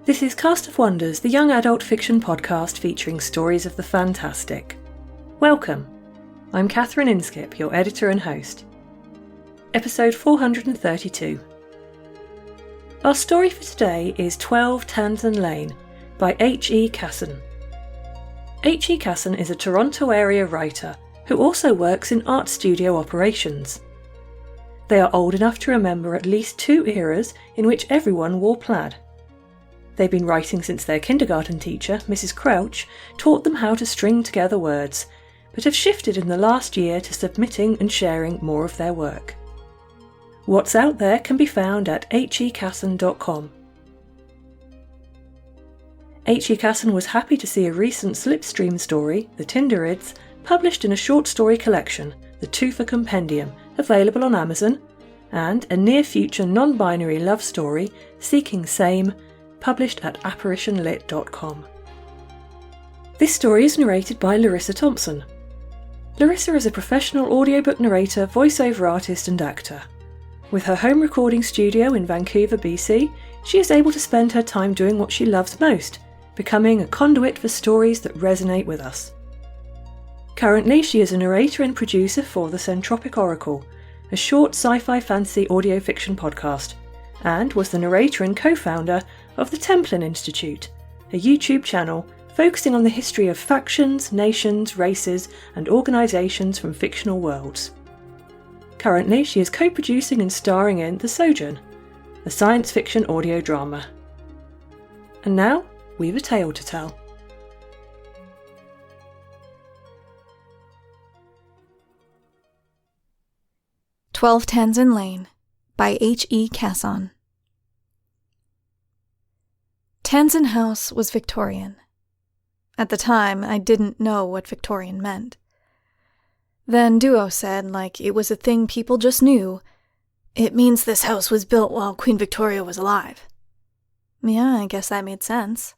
This is Cast of Wonders, the young adult fiction podcast featuring stories of the fantastic. Welcome. I'm Catherine Inskip, your editor and host. Episode 432. Our story for today is 12 Tanzen Lane by H.E. Casson. H.E. Casson is a Toronto area writer who also works in art studio operations. They are old enough to remember at least 2 eras in which everyone wore plaid. They've been writing since their kindergarten teacher, Mrs. Crouch, taught them how to string together words, but have shifted in the last year to submitting and sharing more of their work. What's out there can be found at hecasson.com. H.E. Casson was happy to see a recent Slipstream story, The Tinderids, published in a short story collection, the Tufa Compendium, available on Amazon, and a near-future non-binary love story, Seeking Same, published at apparitionlit.com. This story is narrated by Larissa Thompson. Larissa is a professional audiobook narrator, voiceover artist and actor. With her home recording studio in Vancouver, BC, she is able to spend her time doing what she loves most, becoming a conduit for stories that resonate with us. Currently, she is a narrator and producer for The Centropic Oracle, a short sci-fi fantasy audio fiction podcast, and was the narrator and co-founder of the Templin Institute, a YouTube channel focusing on the history of factions, nations, races, and organisations from fictional worlds. Currently, she is co-producing and starring in The Sojourn, a science fiction audio drama. And now, we've a tale to tell. "12 Tanzen Lane" by H.E. Casson. Tanzen House was Victorian. At the time, I didn't know what Victorian meant. Then Duo said, like it was a thing people just knew, "It means this house was built while Queen Victoria was alive." Yeah, I guess that made sense.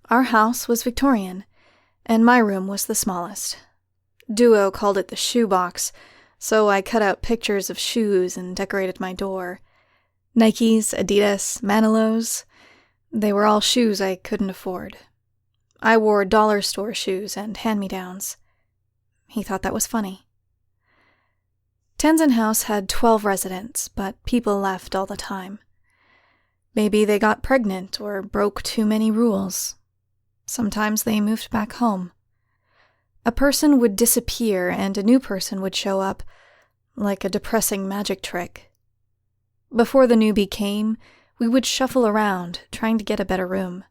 Our house was Victorian, and my room was the smallest. Duo called it the shoebox, so I cut out pictures of shoes and decorated my door. Nikes, Adidas, Manilows. They were all shoes I couldn't afford. I wore dollar store shoes and hand-me-downs. He thought that was funny. Tanzen House had 12 residents, but people left all the time. Maybe they got pregnant or broke too many rules. Sometimes they moved back home. A person would disappear and a new person would show up, like a depressing magic trick. Before the newbie came, we would shuffle around, trying to get a better room.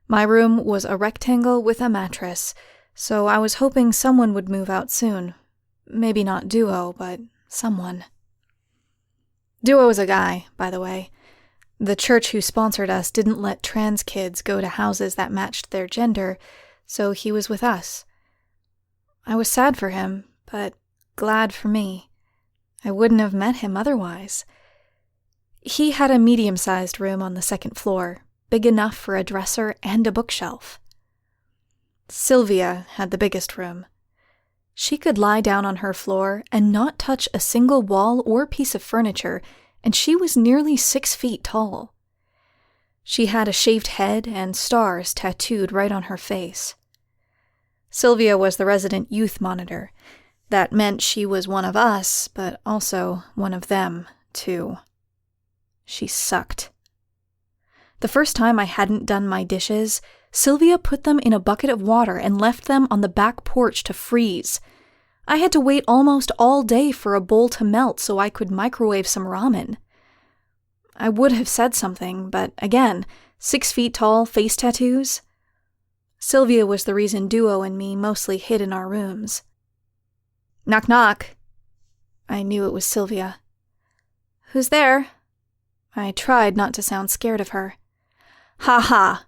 My room was a rectangle with a mattress, so I was hoping someone would move out soon. Maybe not Duo, but someone. Duo was a guy, by the way. The church who sponsored us didn't let trans kids go to houses that matched their gender, so he was with us. I was sad for him, but glad for me. I wouldn't have met him otherwise. He had a medium-sized room on the 2nd floor, big enough for a dresser and a bookshelf. Sylvia had the biggest room. She could lie down on her floor and not touch a single wall or piece of furniture, and she was nearly 6 feet tall. She had a shaved head and stars tattooed right on her face. Sylvia was the resident youth monitor. That meant she was one of us, but also one of them, too. She sucked. The first time I hadn't done my dishes, Sylvia put them in a bucket of water and left them on the back porch to freeze. I had to wait almost all day for a bowl to melt so I could microwave some ramen. I would have said something, but again, 6 feet tall, face tattoos. Sylvia was the reason Duo and me mostly hid in our rooms. Knock, knock. I knew it was Sylvia. "Who's there?" I tried not to sound scared of her. "Ha ha."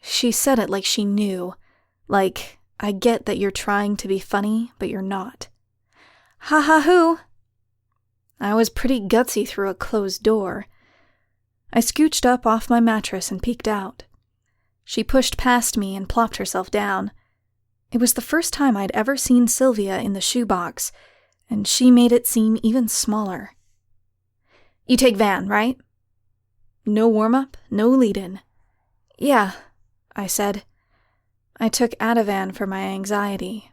She said it like she knew. Like, I get that you're trying to be funny, but you're not. "Ha ha who?" I was pretty gutsy through a closed door. I scooched up off my mattress and peeked out. She pushed past me and plopped herself down. It was the first time I'd ever seen Sylvia in the shoebox, and she made it seem even smaller. "You take Van, right?" No warm-up, no lead-in. Yeah, I said. I took Ativan for my anxiety.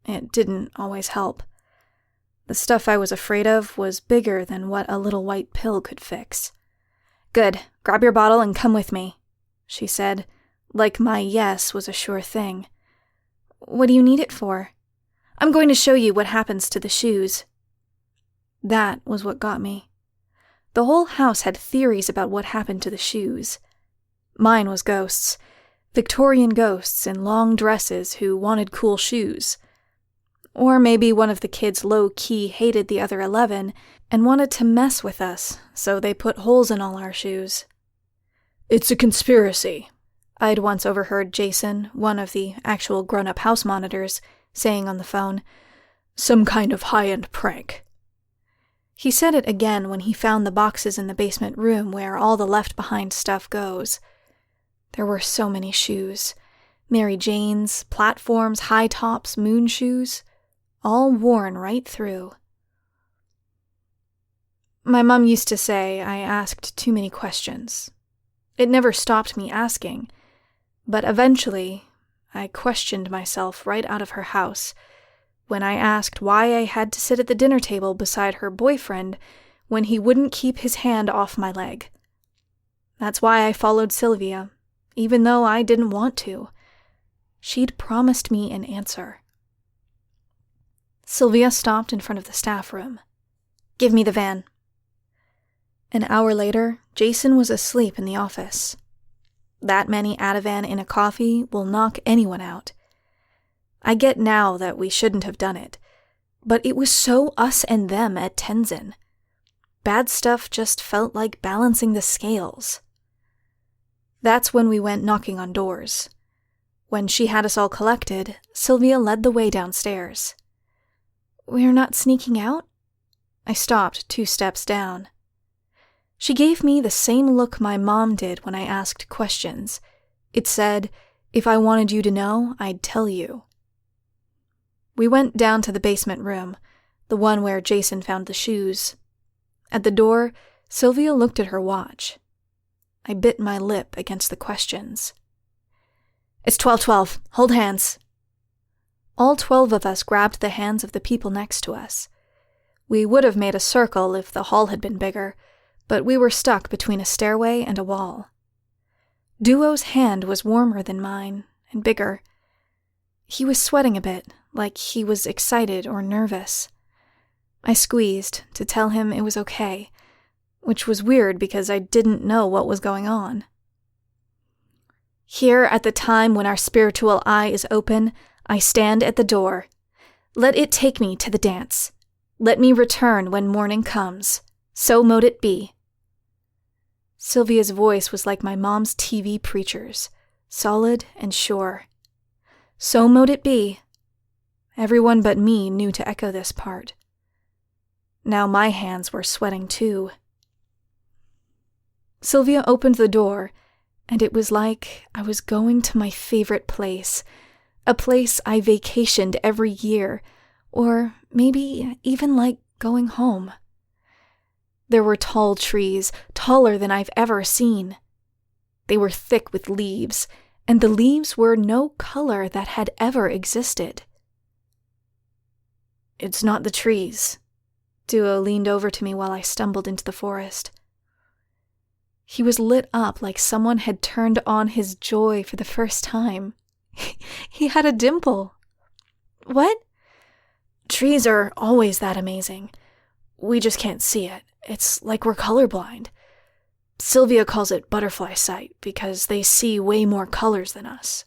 It didn't always help. The stuff I was afraid of was bigger than what a little white pill could fix. Good, grab your bottle and come with me, she said, like my yes was a sure thing. What do you need it for? I'm going to show you what happens to the shoes. That was what got me. The whole house had theories about what happened to the shoes. Mine was ghosts. Victorian ghosts in long dresses who wanted cool shoes. Or maybe one of the kids low-key hated the other 11 and wanted to mess with us, so they put holes in all our shoes. It's a conspiracy, I'd once overheard Jason, one of the actual grown-up house monitors, saying on the phone. Some kind of high-end prank. He said it again when he found the boxes in the basement room where all the left-behind stuff goes. There were so many shoes. Mary Jane's, platforms, high tops, moon shoes, all worn right through. My mom used to say I asked too many questions. It never stopped me asking, but eventually I questioned myself right out of her house when I asked why I had to sit at the dinner table beside her boyfriend when he wouldn't keep his hand off my leg. That's why I followed Sylvia, even though I didn't want to. She'd promised me an answer. Sylvia stopped in front of the staff room. Give me the van. An hour later, Jason was asleep in the office. That many Ativan in a coffee will knock anyone out. I get now that we shouldn't have done it, but it was so us and them at Tanzen. Bad stuff just felt like balancing the scales. That's when we went knocking on doors. When she had us all collected, Sylvia led the way downstairs. We're not sneaking out? I stopped 2 steps down. She gave me the same look my mom did when I asked questions. It said, if I wanted you to know, I'd tell you. We went down to the basement room, the one where Jason found the shoes. At the door, Sylvia looked at her watch. I bit my lip against the questions. It's 12:12. Hold hands. All 12 of us grabbed the hands of the people next to us. We would have made a circle if the hall had been bigger, but we were stuck between a stairway and a wall. Duo's hand was warmer than mine, and bigger. He was sweating a bit, like he was excited or nervous. I squeezed to tell him it was okay, which was weird because I didn't know what was going on. Here at the time when our spiritual eye is open, I stand at the door. Let it take me to the dance. Let me return when morning comes. So mote it be. Sylvia's voice was like my mom's TV preachers, solid and sure. So mote it be. Everyone but me knew to echo this part. Now my hands were sweating too. Sylvia opened the door, and it was like I was going to my favorite place, a place I vacationed every year, or maybe even like going home. There were tall trees, taller than I've ever seen. They were thick with leaves, and the leaves were no color that had ever existed. It's not the trees. Duo leaned over to me while I stumbled into the forest. He was lit up like someone had turned on his joy for the first time. He had a dimple. What? Trees are always that amazing. We just can't see it. It's like we're colorblind. Sylvia calls it butterfly sight because they see way more colors than us.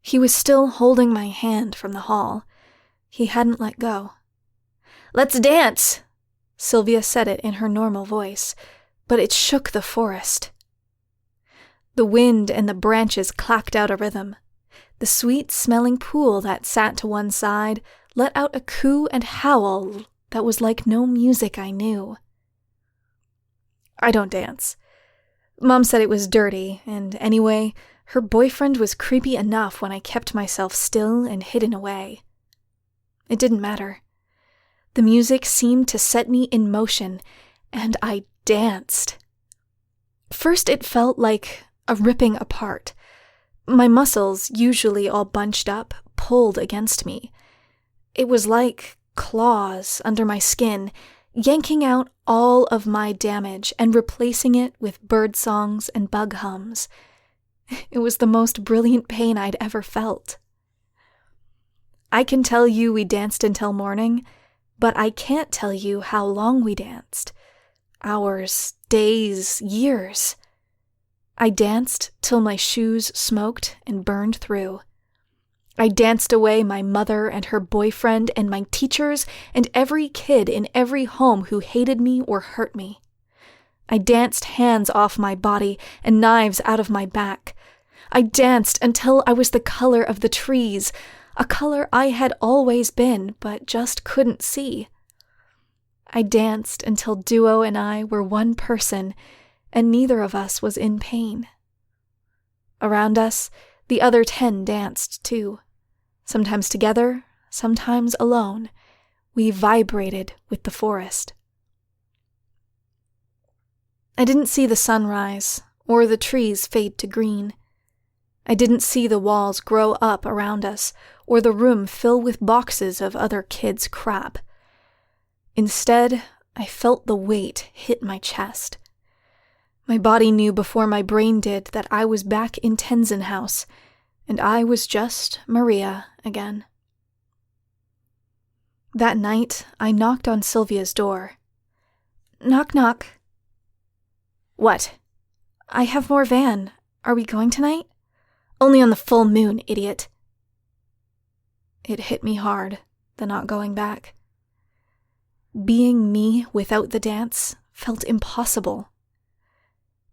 He was still holding my hand from the hall. He hadn't let go. Let's dance! Sylvia said it in her normal voice, but it shook the forest. The wind and the branches clacked out a rhythm. The sweet-smelling pool that sat to one side let out a coo and howl that was like no music I knew. I don't dance. Mom said it was dirty, and anyway, her boyfriend was creepy enough when I kept myself still and hidden away. It didn't matter. The music seemed to set me in motion, and I danced. First, it felt like a ripping apart. My muscles, usually all bunched up, pulled against me. It was like claws under my skin, yanking out all of my damage and replacing it with bird songs and bug hums. It was the most brilliant pain I'd ever felt. I can tell you we danced until morning, but I can't tell you how long we danced. Hours, days, years. I danced till my shoes smoked and burned through. I danced away my mother and her boyfriend and my teachers and every kid in every home who hated me or hurt me. I danced hands off my body and knives out of my back. I danced until I was the color of the trees, a color I had always been but just couldn't see. I danced until Duo and I were one person, and neither of us was in pain. Around us, the other 10 danced too. Sometimes together, sometimes alone. We vibrated with the forest. I didn't see the sun rise, or the trees fade to green. I didn't see the walls grow up around us, or the room fill with boxes of other kids' crap. Instead, I felt the weight hit my chest. My body knew before my brain did that I was back in Tanzen house, and I was just Maria again. That night, I knocked on Sylvia's door. Knock, knock. What? I have more van. Are we going tonight? Only on the full moon, idiot. It hit me hard, the not going back. Being me without the dance felt impossible.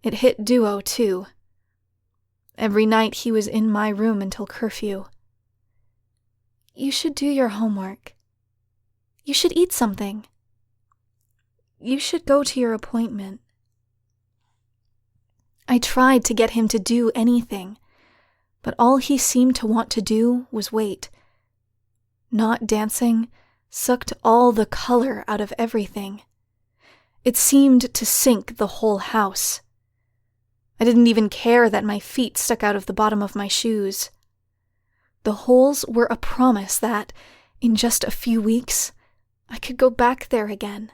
It hit Duo, too. Every night he was in my room until curfew. You should do your homework. You should eat something. You should go to your appointment. I tried to get him to do anything, but all he seemed to want to do was wait. Not dancing sucked all the color out of everything. It seemed to sink the whole house. I didn't even care that my feet stuck out of the bottom of my shoes. The holes were a promise that, in just a few weeks, I could go back there again.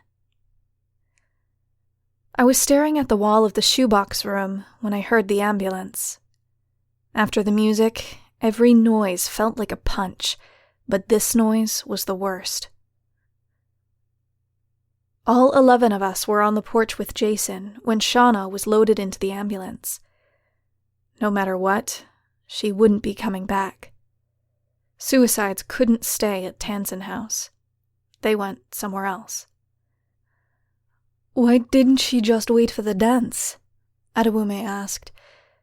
I was staring at the wall of the shoebox room when I heard the ambulance. After the music, every noise felt like a punch, but this noise was the worst. All 11 of us were on the porch with Jason when Shauna was loaded into the ambulance. No matter what, she wouldn't be coming back. Suicides couldn't stay at Tanzen house. They went somewhere else. Why didn't she just wait for the dance? Adewume asked,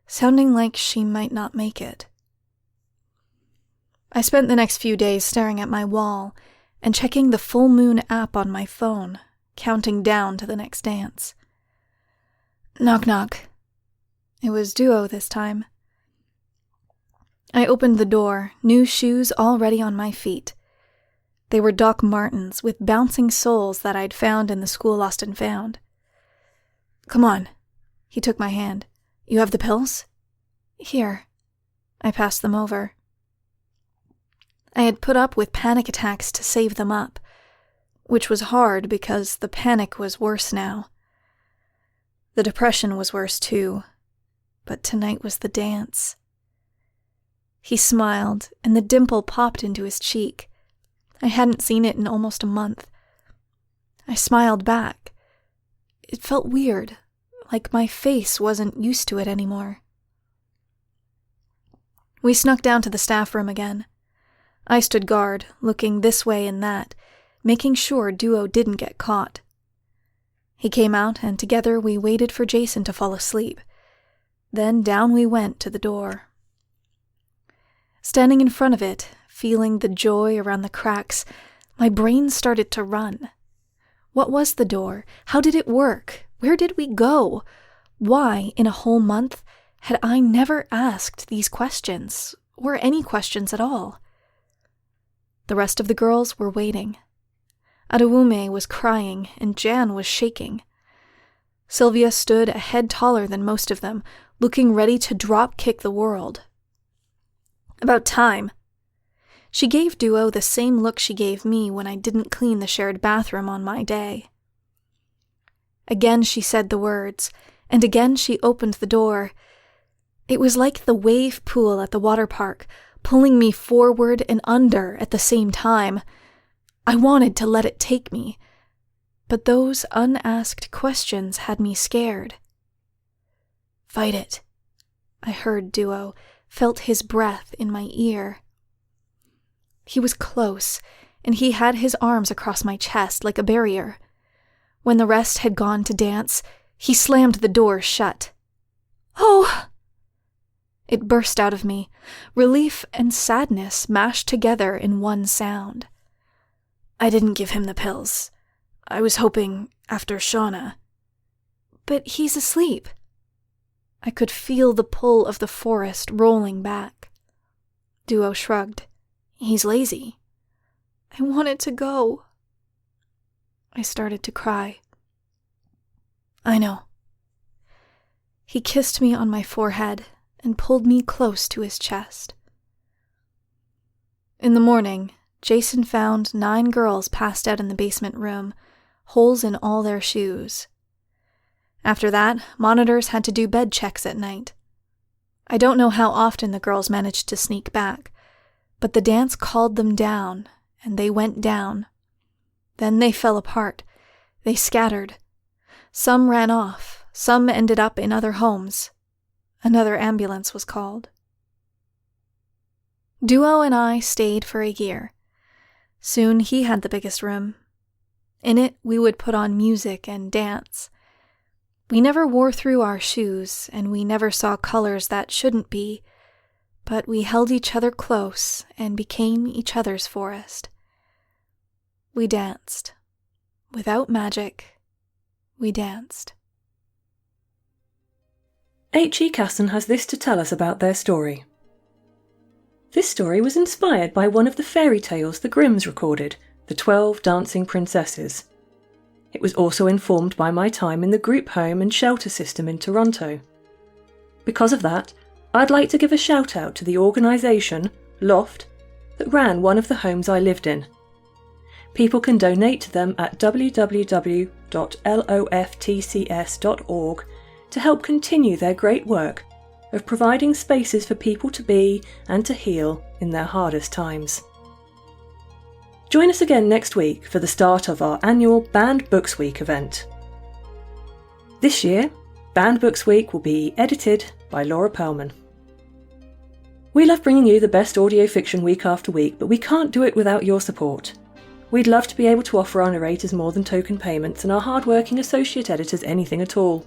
sounding like she might not make it. I spent the next few days staring at my wall and checking the full moon app on my phone, counting down to the next dance. Knock, knock. It was Duo this time. I opened the door, new shoes already on my feet. They were Doc Martens with bouncing soles that I'd found in the school lost and found. Come on. He took my hand. You have the pills? Here. I passed them over. I had put up with panic attacks to save them up, which was hard because the panic was worse now. The depression was worse too, but tonight was the dance. He smiled, and the dimple popped into his cheek. I hadn't seen it in almost a month. I smiled back. It felt weird, like my face wasn't used to it anymore. We snuck down to the staff room again. I stood guard, looking this way and that, making sure Duo didn't get caught. He came out, and together we waited for Jason to fall asleep. Then down we went to the door. Standing in front of it, feeling the joy around the cracks, my brain started to run. What was the door? How did it work? Where did we go? Why, in a whole month, had I never asked these questions, or any questions at all? The rest of the girls were waiting. Adewume was crying, and Jan was shaking. Sylvia stood a head taller than most of them, looking ready to drop-kick the world. About time. She gave Duo the same look she gave me when I didn't clean the shared bathroom on my day. Again she said the words, and again she opened the door. It was like the wave pool at the water park, pulling me forward and under at the same time. I wanted to let it take me, but those unasked questions had me scared. "Fight it," I heard Duo, felt his breath in my ear. He was close, and he had his arms across my chest like a barrier. When the rest had gone to dance, he slammed the door shut. "Oh!" It burst out of me, relief and sadness mashed together in one sound. "I didn't give him the pills. I was hoping after Shauna." "But he's asleep." I could feel the pull of the forest rolling back. Duo shrugged. "He's lazy." "I wanted to go." I started to cry. "I know." He kissed me on my forehead and pulled me close to his chest. In the morning, Jason found 9 girls passed out in the basement room, holes in all their shoes. After that, monitors had to do bed checks at night. I don't know how often the girls managed to sneak back, but the dance called them down, and they went down. Then they fell apart. They scattered. Some ran off. Some ended up in other homes. Another ambulance was called. Duo and I stayed for a year. Soon he had the biggest room. In it, we would put on music and dance. We never wore through our shoes, and we never saw colors that shouldn't be, but we held each other close and became each other's forest. We danced. Without magic, we danced. H.E. Casson has this to tell us about their story. This story was inspired by one of the fairy tales the Grimms recorded, The 12 Dancing Princesses. It was also informed by my time in the group home and shelter system in Toronto. Because of that, I'd like to give a shout out to the organisation, Loft, that ran one of the homes I lived in. People can donate to them at www.loftcs.org to help continue their great work of providing spaces for people to be and to heal in their hardest times. Join us again next week for the start of our annual Banned Books Week event. This year, Banned Books Week will be edited by Laura Perlman. We love bringing you the best audio fiction week after week, but we can't do it without your support. We'd love to be able to offer our narrators more than token payments and our hard-working associate editors anything at all.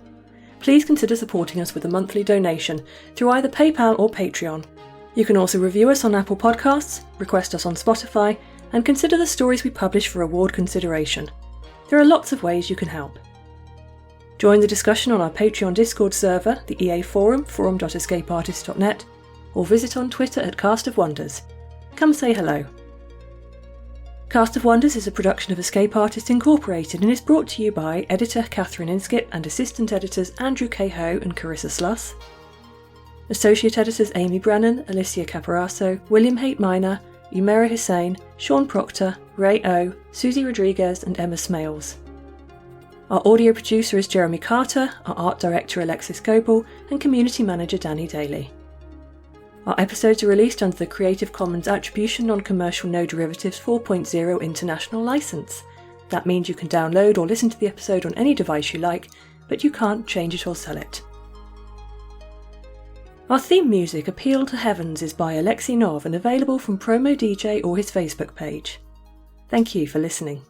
Please consider supporting us with a monthly donation through either PayPal or Patreon. You can also review us on Apple Podcasts, request us on Spotify, and consider the stories we publish for award consideration. There are lots of ways you can help. Join the discussion on our Patreon Discord server, the EA Forum, forum.escapeartist.net, or visit on Twitter at Cast of Wonders. Come say hello. Cast of Wonders is a production of Escape Artist Incorporated and is brought to you by editor Catherine Inskip and assistant editors Andrew Cahoe and Carissa Sluss, associate editors Amy Brennan, Alicia Caparasso, William Haight Minor, Umera Hussain, Sean Proctor, Ray O, Susie Rodriguez and Emma Smales. Our audio producer is Jeremy Carter, our art director Alexis Gobel and community manager Danny Daly. Our episodes are released under the Creative Commons Attribution Non-Commercial No Derivatives 4.0 International License. That means you can download or listen to the episode on any device you like, but you can't change it or sell it. Our theme music, Appeal to Heavens, is by Alexei Nov and available from Promo DJ or his Facebook page. Thank you for listening.